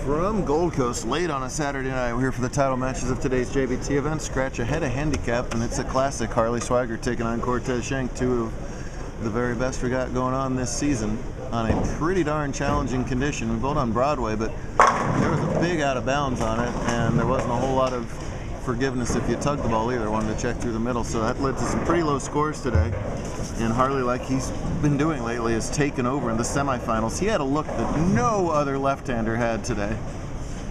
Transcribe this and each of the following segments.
From Gold Coast, late on a Saturday night, we're here for the title matches of today's JBT event. Scratch ahead of handicap, and it's a classic. Harley Swigert taking on Cortez Schenk, two of the very best we got going on this season on a pretty darn challenging condition. We both on Broadway, but there was a big out of bounds on it, and there wasn't a whole lot of forgiveness if you tugged the ball either. Wanted to check through the middle, so that led to some pretty low scores today. And Harley, like he's been doing lately, has taken over in the semifinals. He had a look that no other left-hander had today.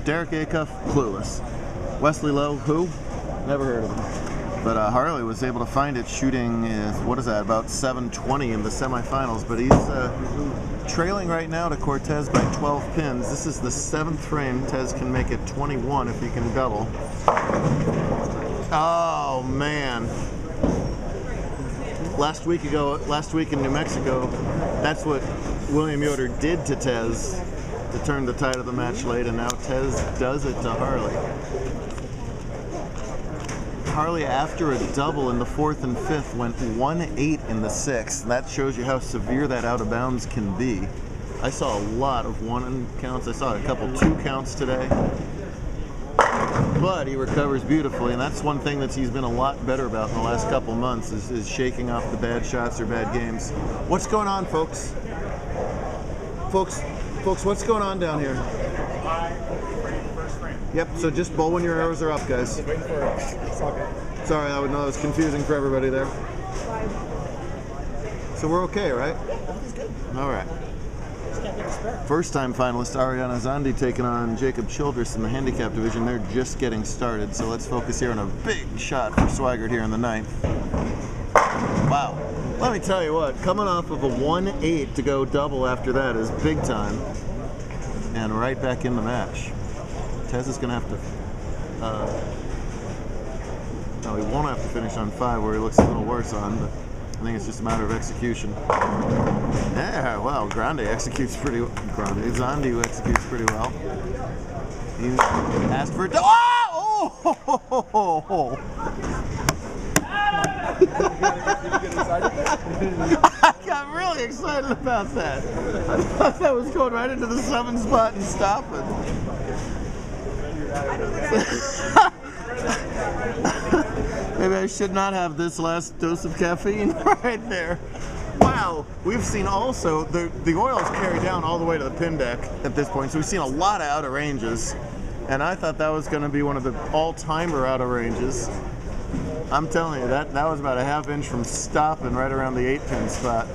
Derek Acuff, clueless. Wesley Lowe, who? Never heard of him. But Harley was able to find it shooting, what is that, about 720 in the semifinals. But he's trailing right now to Cortez by 12 pins. This is the 7th frame. Tez can make it 21 if he can double. Oh, man. Last week in New Mexico, that's what William Yoder did to Tez to turn the tide of the match late, and now Tez does it to Harley. Harley, after a double in the 4th and 5th, went 1-8 in the 6th. That shows you how severe that out of bounds can be. I saw a lot of 1 counts. I saw a couple 2 counts today. But he recovers beautifully, and that's one thing that he's been a lot better about in the last couple months is shaking off the bad shots or bad games. What's going on, folks? Folks, what's going on down here? Yep, so just bowl when your arrows are up, guys. Sorry, I would know that was confusing for everybody there. So we're okay, right? All right. First-time finalist Ariana Zandi taking on Jacob Childress in the handicap division. They're just getting started, so let's focus here on a big shot for Swigert here in the 9th. Wow. Let me tell you what, coming off of a 1-8 to go double after that is big time. And right back in the match. Tez is going to have to... no, he won't have to finish on 5 where he looks a little worse on, but I think it's just a matter of execution. Yeah, well, Zandi executes pretty well. He asked for it. Oh! I got really excited about that. I thought that was going right into the 7 spot and stopping. Maybe I should not have this last dose of caffeine right there. Wow, we've seen also, the oil's carried down all the way to the pin deck at this point, so we've seen a lot of out of ranges. And I thought that was going to be one of the all-timer out of ranges. I'm telling you, that was about a ½ inch from stopping right around the 8-pin spot.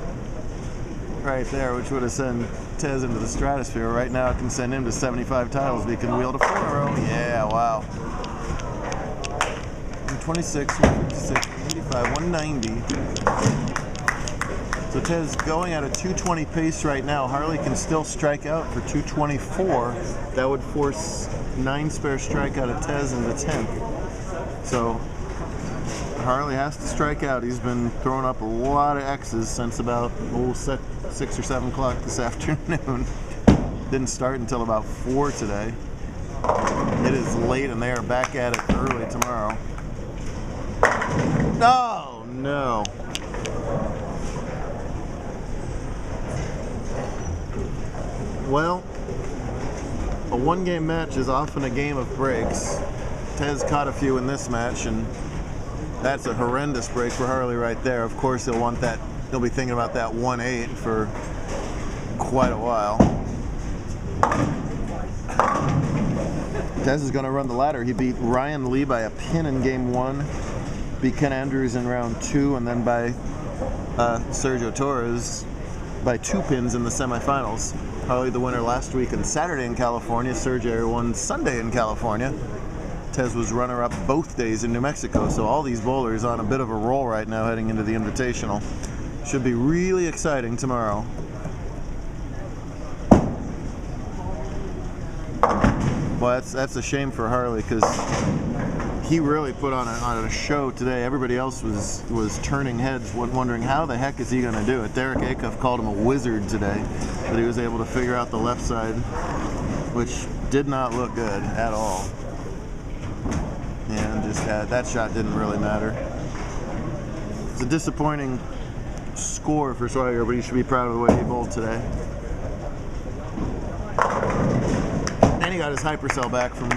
Right there, which would have sent Tez into the stratosphere. Right now it can send him to 75 titles, but he can wheel to 4 in a row. Yeah, wow. 26, 156, 85, 190. So Tez going at a 220 pace right now. Harley can still strike out for 224. That would force 9 spare strikeout of Tez in the 10th. So Harley has to strike out. He's been throwing up a lot of X's since about 6 or 7 o'clock this afternoon. Didn't start until about 4 today. It is late and they are back at it early tomorrow. Oh, no. Well, a 1-game match is often a game of breaks. Tez caught a few in this match, and that's a horrendous break for Harley right there. Of course, he'll want that. He'll be thinking about that 1-8 for quite a while. Tez is going to run the ladder. He beat Ryan Lee by a pin in game 1. Beat Ken Andrews in round 2, and then by Sergio Torres by 2 pins in the semifinals. Harley the winner last week on Saturday in California. Sergio won Sunday in California. Tez was runner-up both days in New Mexico, so all these bowlers on a bit of a roll right now heading into the Invitational. Should be really exciting tomorrow. Well, that's a shame for Harley because he really put on a show today. Everybody else was turning heads, wondering how the heck is he going to do it. Derek Acuff called him a wizard today, but he was able to figure out the left side, which did not look good at all. And just that shot didn't really matter. It's a disappointing score for Swigert, but he should be proud of the way he bowled today. And he got got his hypercell back from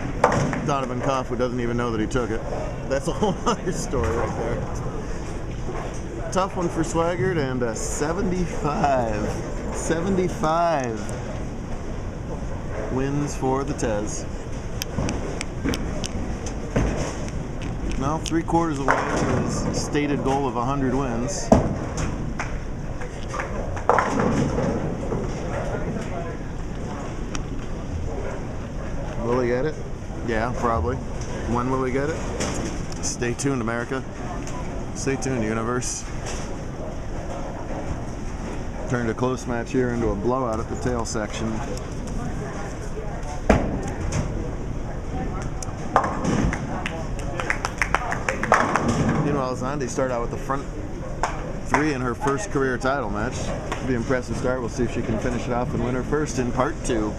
Donovan Koff, who doesn't even know that he took it. That's a whole other story right there. Tough one for Swigert, and a 75. 75 wins for the Tez. Now 3/4 away to his stated goal of 100 wins. Will he get it? Yeah, probably. When will he get it? Stay tuned, America. Stay tuned, universe. Turned a close match here into a blowout at the tail section. Meanwhile, Zandi started out with the front 3 in her first career title match. It'll be an impressive start. We'll see if she can finish it off and win her first in part 2.